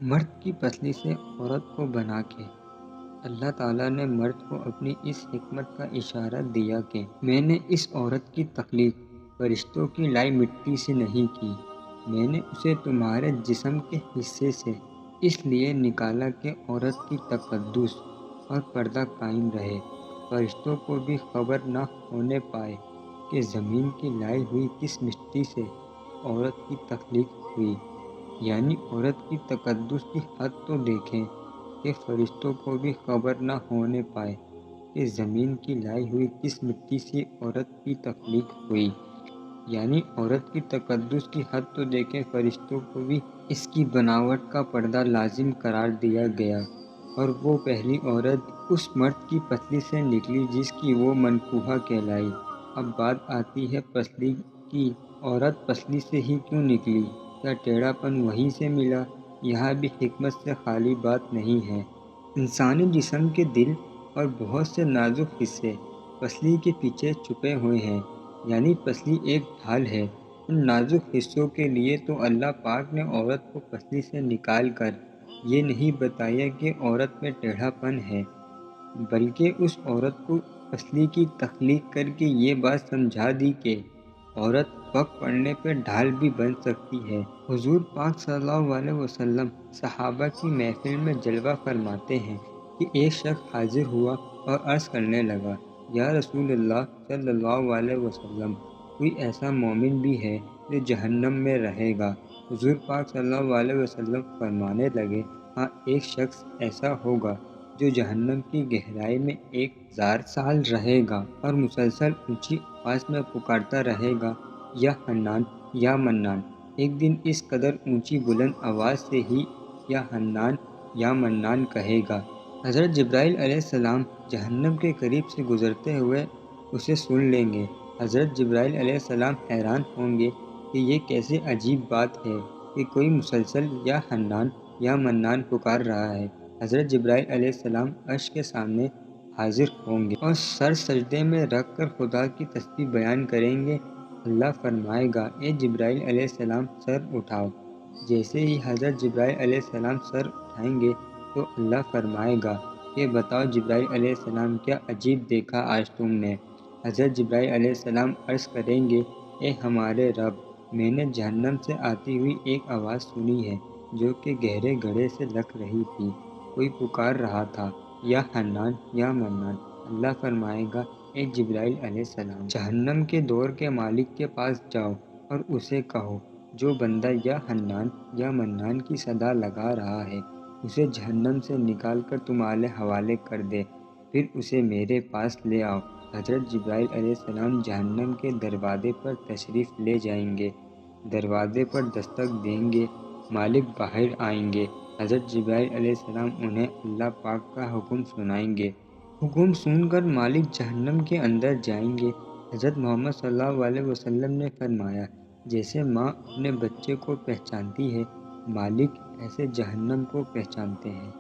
مرد کی پسلی سے عورت کو بنا کے اللہ تعالیٰ نے مرد کو اپنی اس حکمت کا اشارہ دیا کہ میں نے اس عورت کی تخلیق فرشتوں کی لائی مٹی سے نہیں کی، میں نے اسے تمہارے جسم کے حصے سے اس لیے نکالا کہ عورت کی تقدس اور پردہ قائم رہے، فرشتوں کو بھی خبر نہ ہونے پائے کہ زمین کی لائی ہوئی کس مٹی سے عورت کی تخلیق ہوئی، یعنی عورت کی تقدس کی حد تو دیکھیں کہ فرشتوں کو بھی خبر نہ ہونے پائے کہ زمین کی لائی ہوئی کس مٹی سے عورت کی تخلیق ہوئی، یعنی عورت کی تقدس کی حد تو دیکھیں فرشتوں کو بھی اس کی بناوٹ کا پردہ لازم قرار دیا گیا، اور وہ پہلی عورت اس مرد کی پسلی سے نکلی جس کی وہ منکوحہ کہلائی۔ اب بات آتی ہے پسلی کی، عورت پسلی سے ہی کیوں نکلی؟ کیا ٹیڑھا پن وہیں سے ملا؟ یہاں بھی حکمت سے خالی بات نہیں ہے۔ انسانی جسم کے دل اور بہت سے نازک حصے پسلی کے پیچھے چھپے ہوئے ہیں، یعنی پسلی ایک ڈھال ہے ان نازک حصوں کے لیے۔ تو اللہ پاک نے عورت کو پسلی سے نکال کر یہ نہیں بتایا کہ عورت میں ٹیڑھا پن ہے، بلکہ اس عورت کو پسلی کی تخلیق کر کے یہ بات سمجھا دی کہ عورت وقت پڑنے پہ ڈھال بھی بن سکتی ہے۔ حضور پاک صلی اللہ علیہ وسلم صحابہ کی محفل میں جلوہ فرماتے ہیں کہ ایک شخص حاضر ہوا اور عرض کرنے لگا، یا رسول اللہ صلی اللہ علیہ وسلم، کوئی ایسا مومن بھی ہے جو جہنم میں رہے گا؟ حضور پاک صلی اللہ علیہ وسلم فرمانے لگے، ہاں، ایک شخص ایسا ہوگا جو جہنم کی گہرائی میں 1000 سال رہے گا اور مسلسل اونچی آواز میں پکارتا رہے گا، یا حنان یا منان۔ ایک دن اس قدر اونچی بلند آواز سے ہی یا حنان یا منان کہے گا۔ حضرت جبرائیل علیہ السلام جہنم کے قریب سے گزرتے ہوئے اسے سن لیں گے۔ حضرت جبرائیل علیہ السلام حیران ہوں گے کہ یہ کیسے عجیب بات ہے کہ کوئی مسلسل یا حنان یا منان پکار رہا ہے۔ حضرت جبرائیل علیہ السلام عرش کے سامنے حاضر ہوں گے اور سر سجدے میں رکھ کر خدا کی تسبیح بیان کریں گے۔ اللہ فرمائے گا، اے جبرائیل علیہ السلام، سر اٹھاؤ۔ جیسے ہی حضرت جبرائیل علیہ السلام سر اٹھائیں گے تو اللہ فرمائے گا کہ بتاؤ جبرائیل علیہ السلام، کیا عجیب دیکھا آج تم نے؟ حضرت جبرائیل علیہ السلام عرض کریں گے، اے ہمارے رب، میں نے جہنم سے آتی ہوئی ایک آواز سنی ہے جو کہ گہرے گڑھے سے لگ رہی تھی، کوئی پکار رہا تھا، یا حنان یا منان۔ اللہ فرمائے گا، اے جبرائیل علیہ السلام، جہنم کے دور کے مالک کے پاس جاؤ اور اسے کہو جو بندہ یا حنان یا منان کی صدا لگا رہا ہے اسے جہنم سے نکال کر تمہارے حوالے کر دے، پھر اسے میرے پاس لے آؤ۔ حضرت جبرائیل علیہ السلام جہنم کے دروازے پر تشریف لے جائیں گے، دروازے پر دستک دیں گے، مالک باہر آئیں گے۔ حضرت جبرائیل علیہ السلام انہیں اللہ پاک کا حکم سنائیں گے۔ حکم سن کر مالک جہنم کے اندر جائیں گے۔ حضرت محمد صلی اللہ علیہ وسلم نے فرمایا، جیسے ماں اپنے بچے کو پہچانتی ہے، مالک ایسے جہنم کو پہچانتے ہیں۔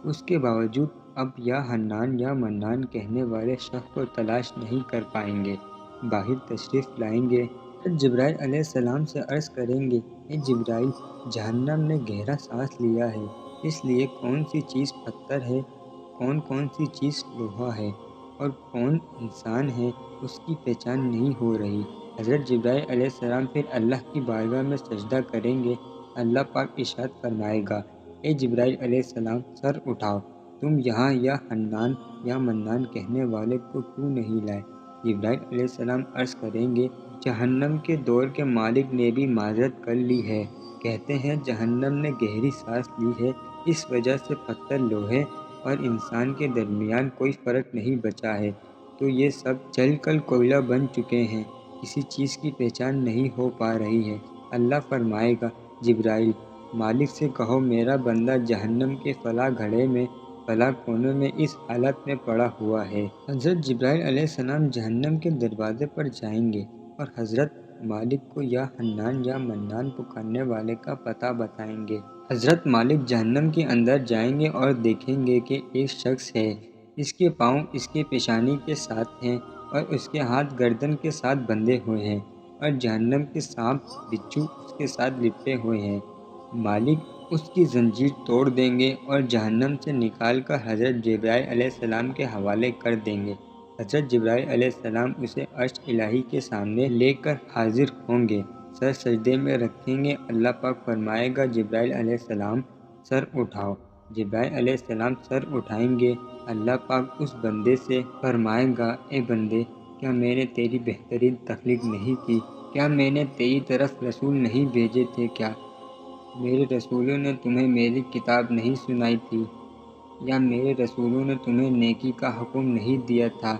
اس کے باوجود اب یا حنان یا منان کہنے والے شخص کو تلاش نہیں کر پائیں گے، باہر تشریف لائیں گے۔ حضرت جبرائیل علیہ السلام سے عرض کریں گے، اے جبرائیل، جہنم نے گہرا سانس لیا ہے، اس لیے کون سی چیز پتھر ہے، کون سی چیز لوہا ہے اور کون انسان ہے، اس کی پہچان نہیں ہو رہی۔ حضرت جبرائیل علیہ السلام پھر اللہ کی بارگاہ میں سجدہ کریں گے۔ اللہ پاک ارشاد فرمائے گا، اے جبرائیل علیہ السلام، سر اٹھاؤ، تم یہاں یا حنان یا منان کہنے والے کو کیوں نہیں لائے؟ جبرائیل علیہ السلام عرض کریں گے، جہنم کے دور کے مالک نے بھی معذرت کر لی ہے، کہتے ہیں جہنم نے گہری سانس لی ہے، اس وجہ سے پتھر، لوہے اور انسان کے درمیان کوئی فرق نہیں بچا ہے، تو یہ سب جل کر کوئلہ بن چکے ہیں، کسی چیز کی پہچان نہیں ہو پا رہی ہے۔ اللہ فرمائے گا، جبرائیل، مالک سے کہو میرا بندہ جہنم کے فلاں گڑھے میں، فلاں کونے میں اس حالت میں پڑا ہوا ہے۔ حضرت جبرائیل علیہ السلام جہنم کے دروازے پر جائیں گے اور حضرت مالک کو یا حنان یا منان پکارنے والے کا پتہ بتائیں گے۔ حضرت مالک جہنم کے اندر جائیں گے اور دیکھیں گے کہ ایک شخص ہے، اس کے پاؤں اس کے پیشانی کے ساتھ ہیں اور اس کے ہاتھ گردن کے ساتھ بندھے ہوئے ہیں، اور جہنم کے سانپ بچھو اس کے ساتھ لپٹے ہوئے ہیں۔ مالک اس کی زنجیر توڑ دیں گے اور جہنم سے نکال کر حضرت جبرائیل علیہ السلام کے حوالے کر دیں گے۔ حضرت جبرائیل علیہ السلام اسے عرش الہی کے سامنے لے کر حاضر ہوں گے، سر سجدے میں رکھیں گے۔ اللہ پاک فرمائے گا جبرائیل علیہ السلام سر اٹھاؤ۔ جبرائیل علیہ السلام سر اٹھائیں گے۔ اللہ پاک اس بندے سے فرمائے گا، اے بندے، کیا میں نے تیری بہترین تخلیق نہیں کی؟ کیا میں نے تیری طرف رسول نہیں بھیجے تھے؟ کیا میرے رسولوں نے تمہیں میری کتاب نہیں سنائی تھی؟ یا میرے رسولوں نے تمہیں نیکی کا حکم نہیں دیا تھا؟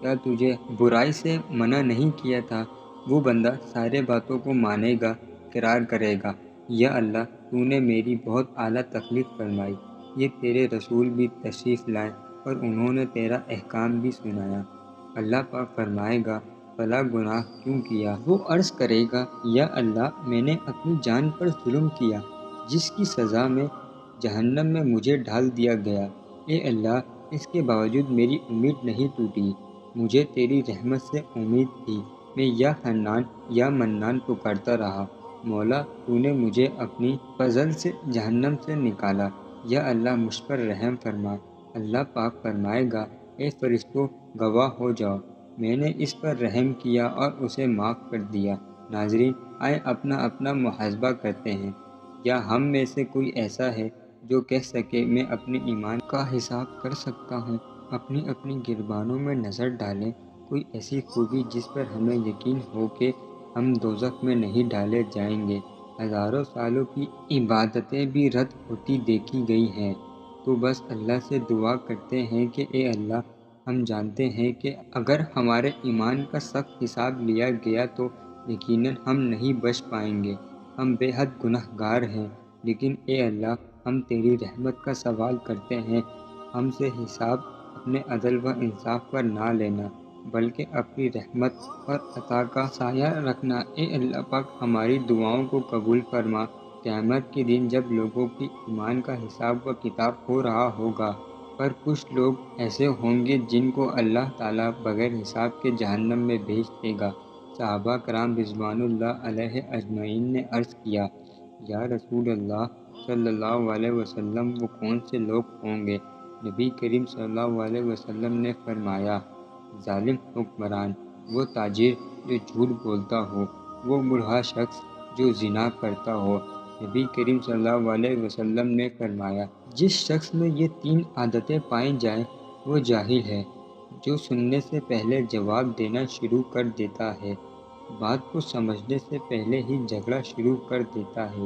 کیا تجھے برائی سے منع نہیں کیا تھا؟ وہ بندہ سارے باتوں کو مانے گا، اقرار کرے گا، یا اللہ تو نے میری بہت اعلیٰ تخلیق فرمائی، یہ تیرے رسول بھی تشریف لائے اور انہوں نے تیرا احکام بھی سنایا۔ اللہ پاک فرمائے گا، بھلا گناہ کیوں کیا؟ وہ عرض کرے گا، یا اللہ میں نے اپنی جان پر ظلم کیا، جس کی سزا میں جہنم میں مجھے ڈال دیا گیا۔ اے اللہ، اس کے باوجود میری امید نہیں ٹوٹی، مجھے تیری رحمت سے امید تھی، میں یا حنان یا منان پکارتا رہا، مولا تو نے مجھے اپنی فضل سے جہنم سے نکالا، یا اللہ مجھ پر رحم فرما۔ اللہ پاک فرمائے گا، اے فرشتوں گواہ ہو جاؤ، میں نے اس پر رحم کیا اور اسے معاف کر دیا۔ ناظرین، آئے اپنا اپنا محاسبہ کرتے ہیں۔ یا ہم میں سے کوئی ایسا ہے جو کہہ سکے میں اپنے ایمان کا حساب کر سکتا ہوں؟ اپنی اپنی گریبانوں میں نظر ڈالیں، کوئی ایسی خوبی جس پر ہمیں یقین ہو کہ ہم دوزخ میں نہیں ڈالے جائیں گے۔ ہزاروں سالوں کی عبادتیں بھی رد ہوتی دیکھی گئی ہیں، تو بس اللہ سے دعا کرتے ہیں کہ اے اللہ، ہم جانتے ہیں کہ اگر ہمارے ایمان کا سخت حساب لیا گیا تو یقیناً ہم نہیں بچ پائیں گے، ہم بے حد گناہ گار ہیں، لیکن اے اللہ ہم تیری رحمت کا سوال کرتے ہیں، ہم سے حساب اپنے عدل و انصاف پر نہ لینا، بلکہ اپنی رحمت اور عطا کا سایہ رکھنا۔ اے اللہ پاک ہماری دعاؤں کو قبول فرما۔ قیامت کے دن جب لوگوں کی ایمان کا حساب و کتاب ہو رہا ہوگا، پر کچھ لوگ ایسے ہوں گے جن کو اللہ تعالیٰ بغیر حساب کے جہنم میں بھیج دے گا۔ صحابہ کرام رضوان اللہ علیہ اجمعین نے عرض کیا، یا رسول اللہ صلی اللہ علیہ وسلم، وہ کون سے لوگ ہوں گے؟ نبی کریم صلی اللہ علیہ وسلم نے فرمایا، ظالم حکمران، وہ تاجر جو جھوٹ بولتا ہو، وہ بوڑھا شخص جو زنا کرتا ہو۔ نبی کریم صلی اللہ علیہ وسلم نے فرمایا، جس شخص میں یہ تین عادتیں پائی جائیں وہ جاہل ہے، جو سننے سے پہلے جواب دینا شروع کر دیتا ہے، بات کو سمجھنے سے پہلے ہی جھگڑا شروع کر دیتا ہے،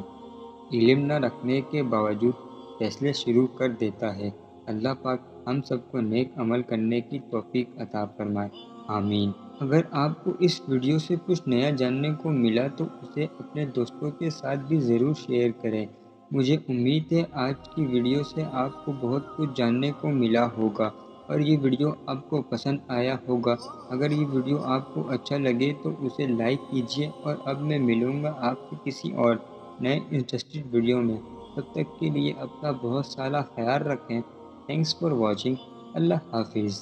علم نہ رکھنے کے باوجود فیصلے شروع کر دیتا ہے۔ اللہ پاک ہم سب کو نیک عمل کرنے کی توفیق عطا فرمائے، آمین۔ اگر آپ کو اس ویڈیو سے کچھ نیا جاننے کو ملا تو اسے اپنے دوستوں کے ساتھ بھی ضرور شیئر کریں۔ مجھے امید ہے آج کی ویڈیو سے آپ کو بہت کچھ جاننے کو ملا ہوگا اور یہ ویڈیو آپ کو پسند آیا ہوگا۔ اگر یہ ویڈیو آپ کو اچھا لگے تو اسے لائک کیجیے، اور اب میں ملوں گا آپ سے کسی اور نئے انٹرسٹڈ ویڈیو میں۔ تب تک کے لیے اپنا بہت سارا خیال رکھیں۔ Thanks for watching. اللہ حافظ۔